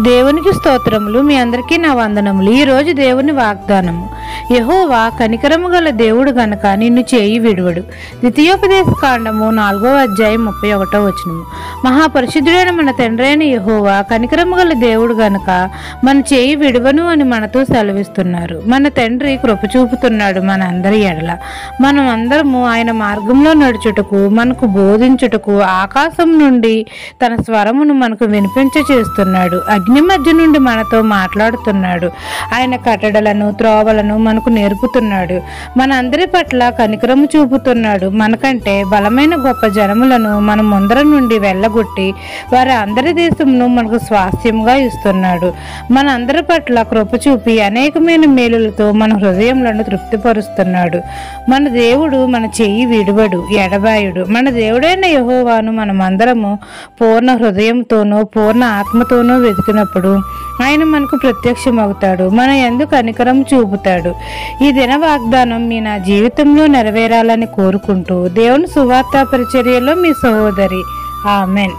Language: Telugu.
దేవునికి స్తోత్రములు. మీ అందరికీ నా వందనములు. ఈరోజు దేవుని వాగ్దానము. యెహోవా కనికరము గల దేవుడు గనక నిన్ను చేయి విడువడు. ద్వితీయోపదేశ కాండము 4వ అధ్యాయం 31వ వచనము. మహాపరిశుద్ధుడైన మన తండ్రి అయిన యెహోవా కనికరము గల దేవుడు గనక మన చేయి విడువను అని మనతో సెలవిస్తున్నారు. మన తండ్రి కృప చూపుతున్నాడు మన అందరి ఎడల. మనం అందరము ఆయన మార్గంలో నడుచుటకు, మనకు బోధించుటకు ఆకాశం నుండి తన స్వరమును మనకు వినిపించ చేస్తున్నాడు. అగ్ని మధ్య నుండి మనతో మాట్లాడుతున్నాడు. ఆయన కట్టడలను, త్రోవలను మనకు నేర్పుతున్నాడు. మన అందరి పట్ల కనికరము చూపుతున్నాడు. మనకంటే బలమైన గొప్ప జనములను మన ముందర నుండి వెళ్ళగొట్టి వారి అందరి దేశమును మనకు స్వాస్థ్యముగా ఇస్తున్నాడు. మన అందరి పట్ల కృప చూపి అనేకమైన మేలులతో మన హృదయములను తృప్తిపరుస్తున్నాడు. మన దేవుడు మన చెయ్యి విడువడు, ఎడబాయుడు. మన దేవుడైన యెహోవాను మనమందరము పూర్ణ హృదయంతోనూ పూర్ణ ఆత్మతోనూ వెతికినప్పుడు ఆయన మనకు ప్రత్యక్షమవుతాడు. మన యందు కనికరం చూపుతాడు. ఈ దిన వాగ్దానం మీ నా జీవితంలో నెరవేరాలని కోరుకుంటూ దేవుని సువార్త పరిచర్యలో మీ సహోదరి. ఆమెన్.